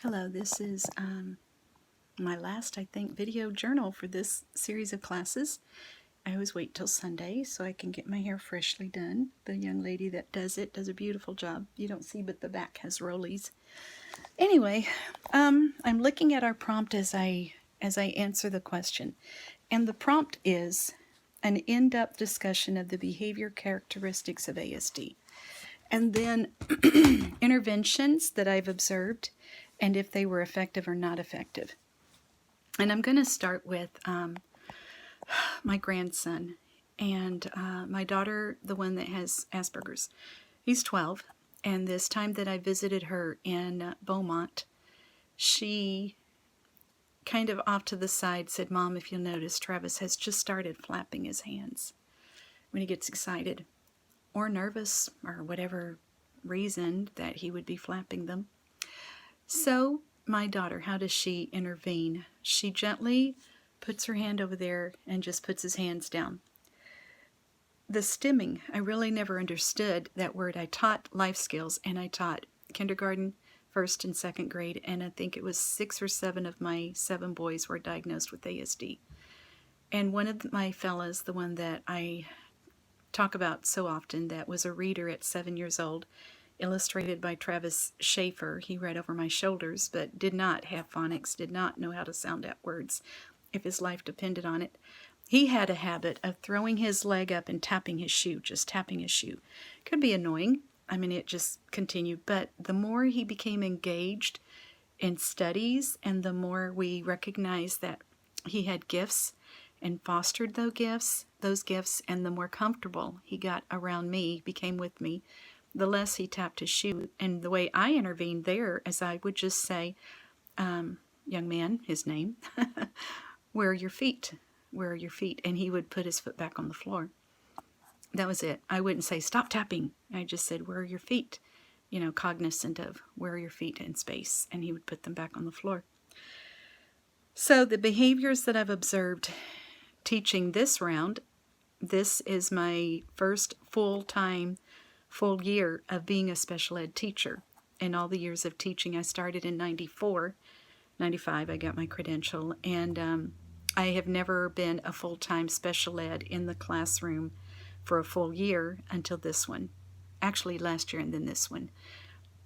Hello, this is my last, I think, video journal for this series of classes. I always wait till Sunday so I can get my hair freshly done. The young lady that does it does a beautiful job. You don't see, but the back has rollies. Anyway, I'm looking at our prompt as I answer the question. And the prompt is an in-depth discussion of the behavior characteristics of ASD. And then interventions that I've observed and if they were effective or not effective. And I'm going to start with my grandson and my daughter, the one that has Asperger's. He's 12, and this time that I visited her in Beaumont, she kind of off to the side said, "Mom, if you'll notice, Travis has just started flapping his hands when he gets excited or nervous or whatever reason that he would be flapping them." So my daughter, how does she intervene? She gently puts her hand over there and just puts his hands down. The stimming, I really never understood that word. I taught life skills and I taught kindergarten, first and second grade, and I think it was 6 or 7 of my 7 boys were diagnosed with ASD. And one of my fellas, the one that I talk about so often, that was a reader at 7 years old, illustrated by Travis Schaefer. He read over my shoulders, but did not have phonics, did not know how to sound out words if his life depended on it. He had a habit of throwing his leg up and tapping his shoe, just tapping his shoe. Could be annoying. I mean, it just continued. But the more he became engaged in studies and the more we recognized that he had gifts and fostered those gifts, and the more comfortable he got around me, became with me, the less he tapped his shoe. And the way I intervened there is I would just say, young man, his name, where are your feet? Where are your feet? And he would put his foot back on the floor. That was it. I wouldn't say, stop tapping. I just said, where are your feet? You know, cognizant of where are your feet in space. And he would put them back on the floor. So the behaviors that I've observed teaching this round, this is my first full year of being a special ed teacher. In all the years of teaching, I started in 94, 95, I got my credential, and I have never been a full-time special ed in the classroom for a full year until this one. Actually, last year and then this one.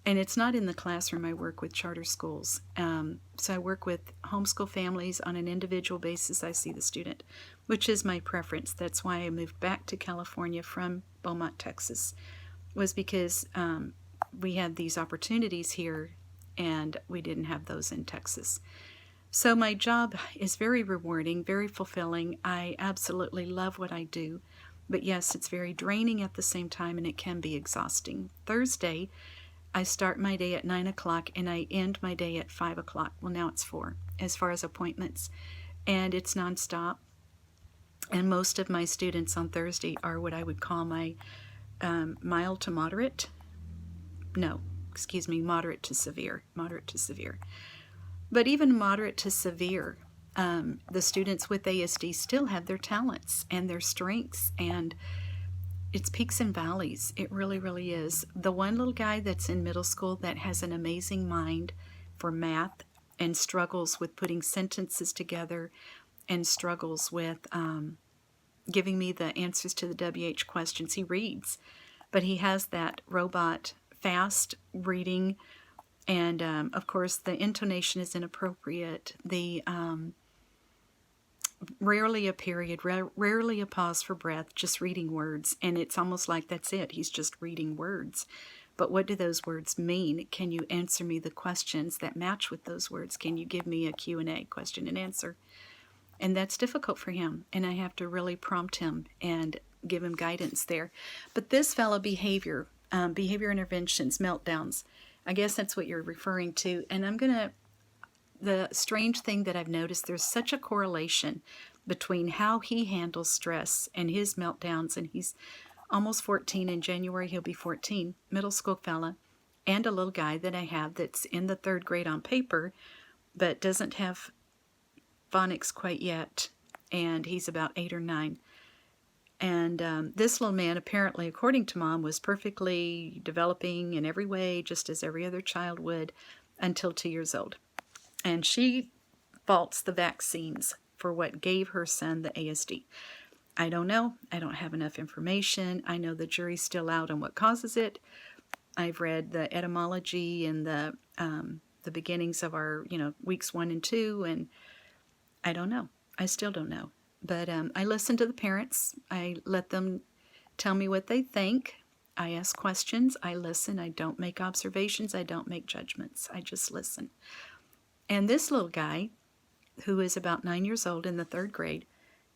And it's not in the classroom. I work with charter schools. So I work with homeschool families on an individual basis. I see the student, which is my preference. That's why I moved back to California from Beaumont, Texas, was because we had these opportunities here and we didn't have those in Texas. So my job is very rewarding, very fulfilling. I absolutely love what I do. But yes, it's very draining at the same time, and it can be exhausting. Thursday, I start my day at 9 o'clock and I end my day at 5 o'clock. Well, now it's 4 as far as appointments. And it's nonstop. And most of my students on Thursday are what I would call my mild to moderate. No, excuse me, moderate to severe. Moderate to severe. But even moderate to severe, the students with ASD still have their talents and their strengths, and it's peaks and valleys. It really, really is. The one little guy that's in middle school that has an amazing mind for math and struggles with putting sentences together and struggles with giving me the answers to the WH questions. He reads, but he has that robot fast reading, and of course the intonation is inappropriate. The rarely a period, rarely a pause for breath, just reading words. And it's almost like that's it. He's just reading words. But what do those words mean? Can you answer me the questions that match with those words? Can you give me a Q&A, question and answer? And that's difficult for him. And I have to really prompt him and give him guidance there. But this fellow behavior interventions, meltdowns, I guess that's what you're referring to. And the strange thing that I've noticed, there's such a correlation between how he handles stress and his meltdowns, and he's almost 14. In January he'll be 14, middle school fella, and a little guy that I have that's in the 3rd grade on paper, but doesn't have phonics quite yet, and he's about 8 or 9. And this little man, apparently, according to Mom, was perfectly developing in every way, just as every other child would, until 2 years old. And she faults the vaccines for what gave her son the ASD. I don't know. I don't have enough information. I know the jury's still out on what causes it. I've read the etymology and the beginnings of our, weeks 1 and 2, and I don't know. I still don't know. But I listen to the parents. I let them tell me what they think. I ask questions. I listen. I don't make observations. I don't make judgments. I just listen. And this little guy, who is about 9 years old in the 3rd grade,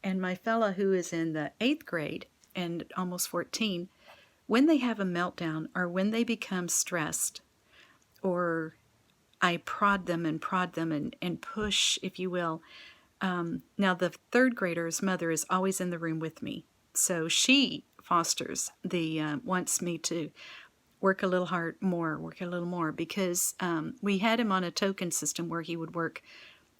and my fella who is in the 8th grade and almost 14, when they have a meltdown or when they become stressed, or I prod them and push, if you will. Now the 3rd grader's mother is always in the room with me. So she fosters wants me to work a little more, because we had him on a token system where he would work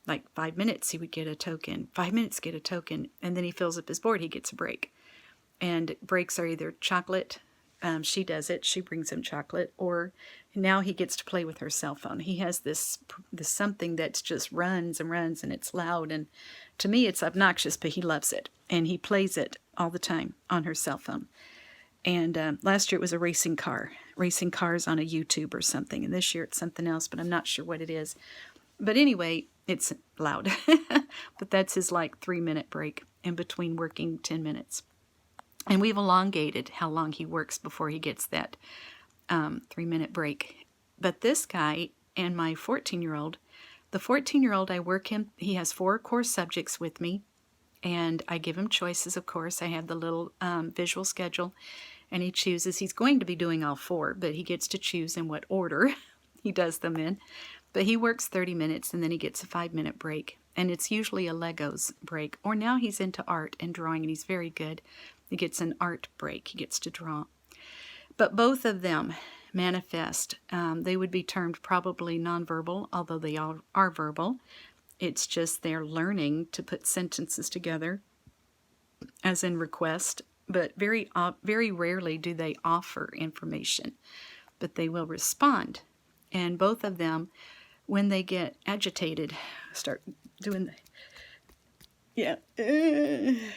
like 5 minutes, he would get a token, 5 minutes, get a token, and then he fills up his board, he gets a break. And breaks are either chocolate, she does it, she brings him chocolate, or now he gets to play with her cell phone. He has this something that just runs and runs, and it's loud, and to me it's obnoxious, but he loves it, and he plays it all the time on her cell phone. And last year it was a racing cars on a YouTube or something, and this year it's something else, but I'm not sure what it is. But anyway, it's loud. But that's his 3-minute break in between working 10 minutes. And we've elongated how long he works before he gets that 3-minute break. But this guy and my 14-year-old, the 14-year-old, I work him, he has 4 core subjects with me, and I give him choices, of course. I have the little visual schedule, and he chooses. He's going to be doing all 4, but he gets to choose in what order he does them in. But he works 30 minutes, and then he gets a 5-minute break, and it's usually a Legos break. Or now he's into art and drawing, and he's very good. He gets an art break. He gets to draw. But both of them manifest. They would be termed probably nonverbal, although they all are verbal. It's just they're learning to put sentences together, as in request. But very rarely do they offer information. But they will respond. And both of them, when they get agitated, start doing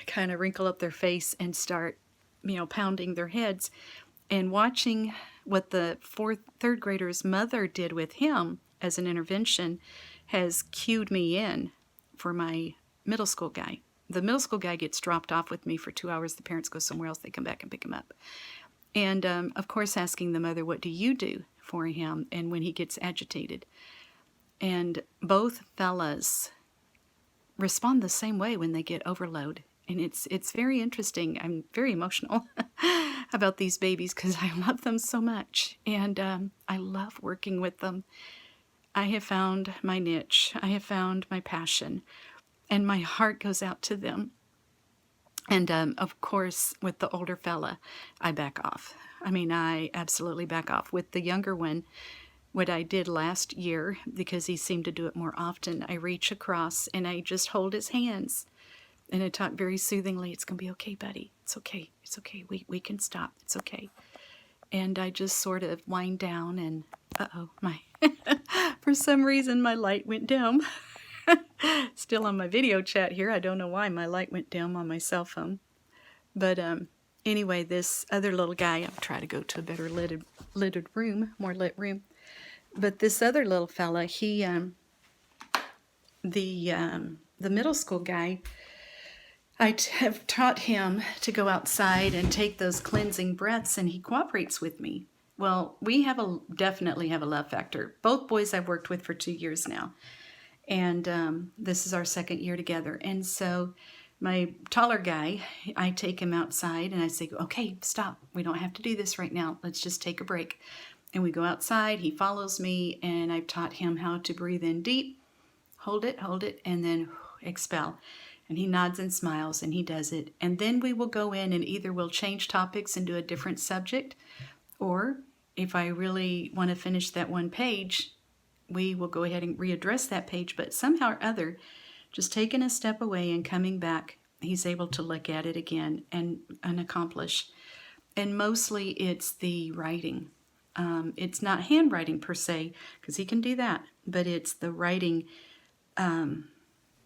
kind of wrinkle up their face and start, pounding their heads. And watching what the 3rd grader's mother did with him as an intervention has cued me in for my middle school guy. The middle school guy gets dropped off with me for 2 hours. The parents go somewhere else. They come back and pick him up. And, of course, asking the mother, what do you do for him and when he gets agitated? And both fellas respond the same way when they get overload. And it's very interesting. I'm very emotional about these babies because I love them so much. And I love working with them. I have found my niche. I have found my passion. And my heart goes out to them. And, of course, with the older fella, I back off. I absolutely back off. With the younger one, what I did last year, because he seemed to do it more often, I reach across and I just hold his hands. And I talk very soothingly. It's going to be okay, buddy. It's okay. It's okay. We can stop. It's okay. And I just sort of wind down and, for some reason my light went dim. Still on my video chat here. I don't know why my light went dim on my cell phone. But anyway, this other little guy, I'll try to go to a better lidded room, more lit room. But this other little fella, he, the middle school guy, I have taught him to go outside and take those cleansing breaths, and he cooperates with me. Well, we definitely have a love factor. Both boys I've worked with for 2 years now. And this is our 2nd year together. And so my taller guy, I take him outside and I say, okay, stop. We don't have to do this right now. Let's just take a break. And we go outside. He follows me, and I've taught him how to breathe in deep, hold it, and then expel. And he nods and smiles, and he does it. And then we will go in and either we'll change topics and do a different subject, or if I really want to finish that one page, we will go ahead and readdress that page. But somehow or other, just taking a step away and coming back, he's able to look at it again and accomplish. And mostly it's the writing. It's not handwriting per se, because he can do that, but it's the writing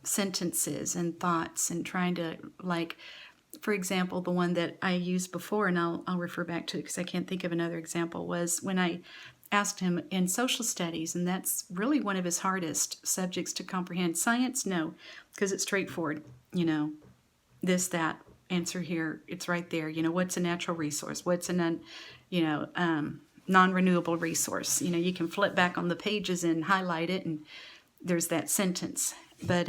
sentences and thoughts and trying to, like, for example, the one that I used before, and I'll refer back to it because I can't think of another example, was when I asked him in social studies, and that's really one of his hardest subjects to comprehend. Science, no, because it's straightforward, this, that, answer here, it's right there. What's a natural resource? What's a non-renewable resource? You can flip back on the pages and highlight it, and there's that sentence. But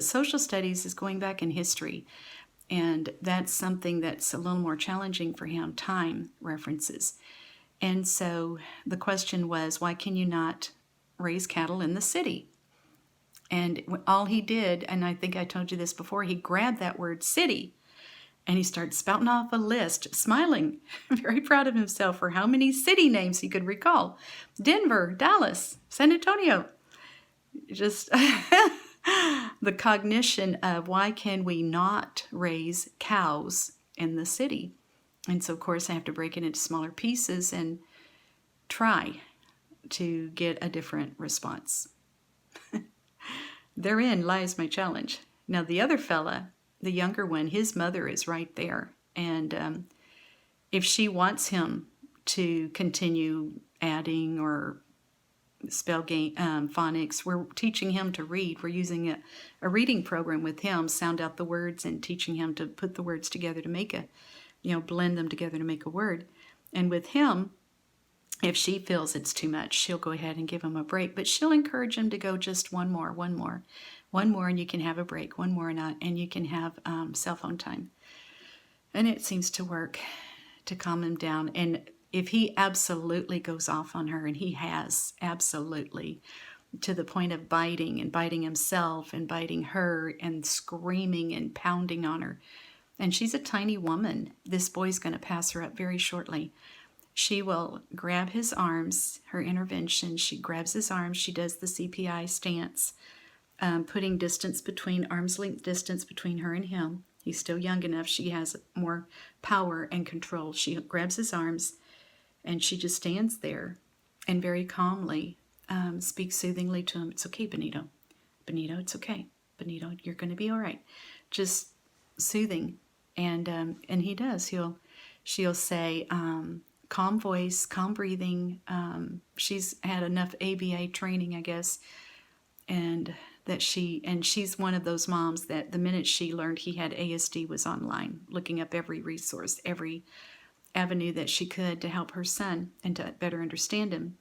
social studies is going back in history, and that's something that's a little more challenging for him, time references. And so the question was, why can you not raise cattle in the city? And all he did, and I think I told you this before, he grabbed that word city and he started spouting off a list, smiling, very proud of himself for how many city names he could recall. Denver, Dallas, San Antonio. Just the cognition of why can we not raise cows in the city? And so, of course, I have to break it into smaller pieces and try to get a different response. Therein lies my challenge. Now, the other fella, the younger one, his mother is right there. And if she wants him to continue adding or spell game, phonics, we're teaching him to read. We're using a reading program with him, sound out the words and teaching him to put the words together to make blend them together to make a word. And with him, if she feels it's too much, she'll go ahead and give him a break, but she'll encourage him to go just one more, and you can have a break, one more, and you can have cell phone time. And it seems to work to calm him down. And if he absolutely goes off on her, and he has absolutely, to the point of biting himself and biting her and screaming and pounding on her, and she's a tiny woman, this boy's going to pass her up very shortly. She will grab his arms, her intervention, she grabs his arms, she does the CPI stance, putting arm's length distance between her and him. He's still young enough, she has more power and control. She grabs his arms and she just stands there and very calmly speaks soothingly to him. It's okay, Benito. Benito, it's okay. Benito, you're going to be all right. Just soothing. And he does. She'll say, calm voice, calm breathing. She's had enough ABA training, I guess, and she's one of those moms that the minute she learned he had ASD was online, looking up every resource, every avenue that she could to help her son and to better understand him.